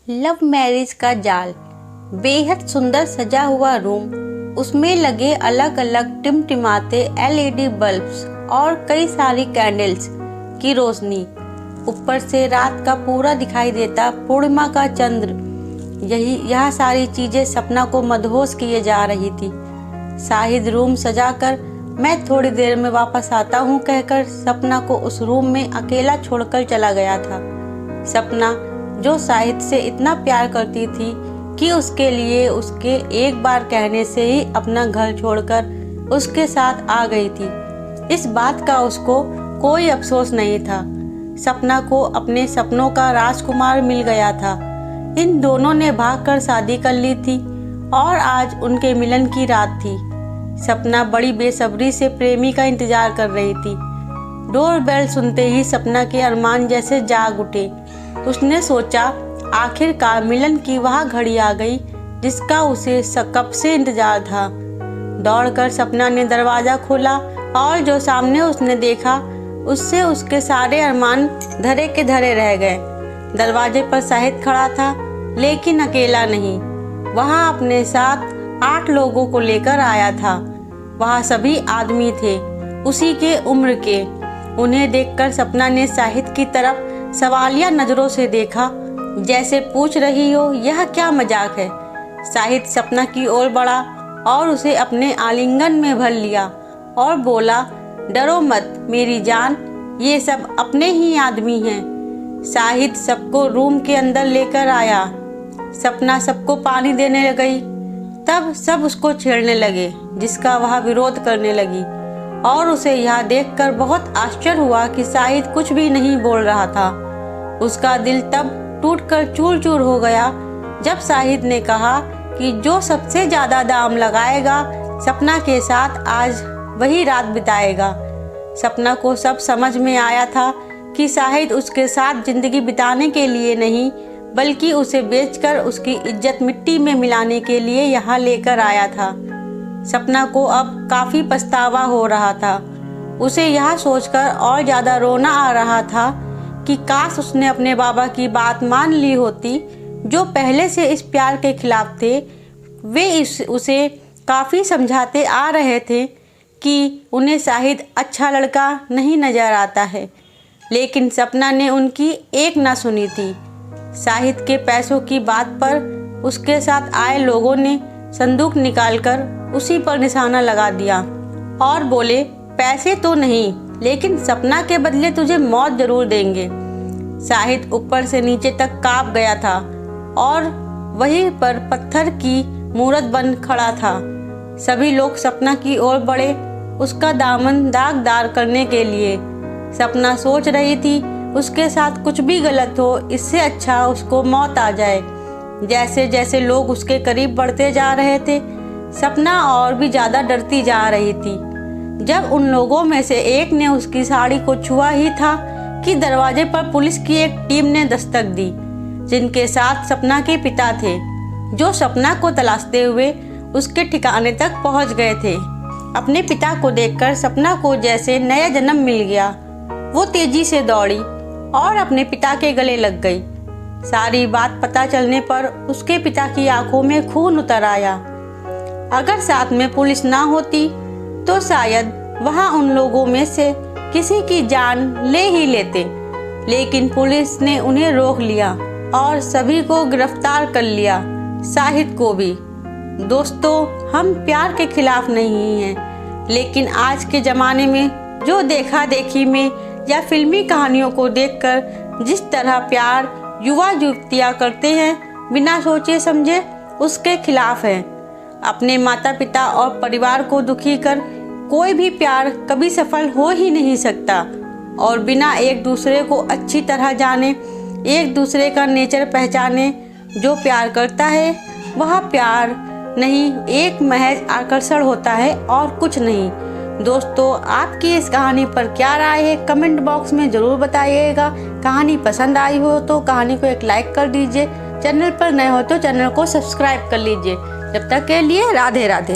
Love marriage का जाल। बेहद सुंदर सजा हुआ रूम, उसमें लगे अलग अलग टिमटिमाते एलईडी बल्ब्स और कई सारी कैंडल्स की रोशनी। ऊपर से रात का पूरा दिखाई देता पूर्णिमा का चंद्र। यह सारी चीजें सपना को मदहोश किए जा रही थी। शाहिद रूम सजाकर मैं थोड़ी देर में वापस आता हूँ कहकर सपना को उस रूम में अकेला छोड़कर चला गया था। सपना जो शाहिद से इतना प्यार करती थी कि उसके लिए उसके एक बार कहने से ही अपना घर छोड़कर उसके साथ आ गई थी, इस बात का उसको कोई अफसोस नहीं था। सपना को अपने सपनों का राजकुमार मिल गया था। इन दोनों ने भागकर शादी कर ली थी और आज उनके मिलन की रात थी। सपना बड़ी बेसब्री से प्रेमी का इंतजार कर रही थी। डोर बेल सुनते ही सपना के अरमान जैसे जाग उठे। उसने सोचा आखिरकार मिलन की वह घड़ी आ गई जिसका उसे कब से इंतजार था। दौड़कर सपना ने दरवाजा खोला और जो सामने उसने देखा उससे उसके सारे अरमान धरे के धरे रह गए। दरवाजे पर शाहिद खड़ा था, लेकिन अकेला नहीं। वह अपने साथ 8 लोगों को लेकर आया था। वह सभी आदमी थे, उसी के उम्र के। उन्हें देखकर सपना ने शाहिद की तरफ सवालिया नजरों से देखा, जैसे पूछ रही हो यह क्या मजाक है। शाहिद सपना की ओर बढ़ा और उसे अपने आलिंगन में भर लिया और बोला, डरो मत मेरी जान, ये सब अपने ही आदमी हैं। शाहिद सबको रूम के अंदर लेकर आया। सपना सबको पानी देने लगी। तब सब उसको छेड़ने लगे, जिसका वह विरोध करने लगी और उसे यह देखकर बहुत आश्चर्य हुआ कि शाहिद कुछ भी नहीं बोल रहा था। उसका दिल तब टूटकर चूर चूर हो गया जब शाहिद ने कहा कि जो सबसे ज्यादा दाम लगाएगा सपना के साथ आज वही रात बिताएगा। सपना को सब समझ में आया था कि शाहिद उसके साथ जिंदगी बिताने के लिए नहीं, बल्कि उसे बेचकर उसकी इज्जत मिट्टी में मिलाने के लिए यहाँ लेकर आया था। सपना को अब काफी पछतावा हो रहा था। उसे यह सोचकर और ज्यादा रोना आ रहा था कि काश उसने अपने बाबा की बात मान ली होती, जो पहले से इस प्यार के खिलाफ थे। वे उसे काफी समझाते आ रहे थे कि उन्हें शाहिद अच्छा लड़का नहीं नजर आता है, लेकिन सपना ने उनकी एक ना सुनी थी। शाहिद के पैसों की बात पर उसके साथ आए लोगों ने संदूक निकालकर उसी पर निशाना लगा दिया और बोले, पैसे तो नहीं, लेकिन सपना के बदले तुझे मौत जरूर देंगे। शाहिद ऊपर से नीचे तक कांप गया था और वहीं पर पत्थर की मूरत बन खड़ा था। सभी लोग सपना की ओर बढ़े उसका दामन दागदार करने के लिए। सपना सोच रही थी उसके साथ कुछ भी गलत हो, इससे अच्छा उसको मौत आ जाए। जैसे जैसे लोग उसके करीब बढ़ते जा रहे थे, सपना और भी ज़्यादा डरती जा रही थी। जब उन लोगों में से एक ने उसकी साड़ी को छुआ ही था कि दरवाजे पर पुलिस की एक टीम ने दस्तक दी, जिनके साथ सपना के पिता थे, जो सपना को तलाशते हुए उसके ठिकाने तक पहुंच गए थे। अपने पिता को देखकर सपना को जैसे नया जन्म मिल गया। वो तेजी से दौड़ी और अपने पिता के गले लग गई। सारी बात पता चलने पर उसके पिता की आंखों में खून उतर आया। अगर साथ में पुलिस ना होती तो शायद वहाँ उन लोगों में से किसी की जान ले ही लेते, लेकिन पुलिस ने उन्हें रोक लिया और सभी को गिरफ्तार कर लिया, शाहिद को भी। दोस्तों, हम प्यार के खिलाफ नहीं हैं, लेकिन आज के ज़माने में जो देखा देखी में या फिल्मी कहानियों को देखकर जिस तरह प्यार युवा युवतियाँ करते हैं बिना सोचे समझे, उसके खिलाफ हैं। अपने माता पिता और परिवार को दुखी कर कोई भी प्यार कभी सफल हो ही नहीं सकता। और बिना एक दूसरे को अच्छी तरह जाने, एक दूसरे का नेचर पहचाने, जो प्यार करता है वह प्यार नहीं, एक महज आकर्षण होता है और कुछ नहीं। दोस्तों, आपकी इस कहानी पर क्या राय है कमेंट बॉक्स में ज़रूर बताइएगा। कहानी पसंद आई हो तो कहानी को एक लाइक कर दीजिए। चैनल पर नए हो तो चैनल को सब्सक्राइब कर लीजिए। जब तक के लिए राधे राधे।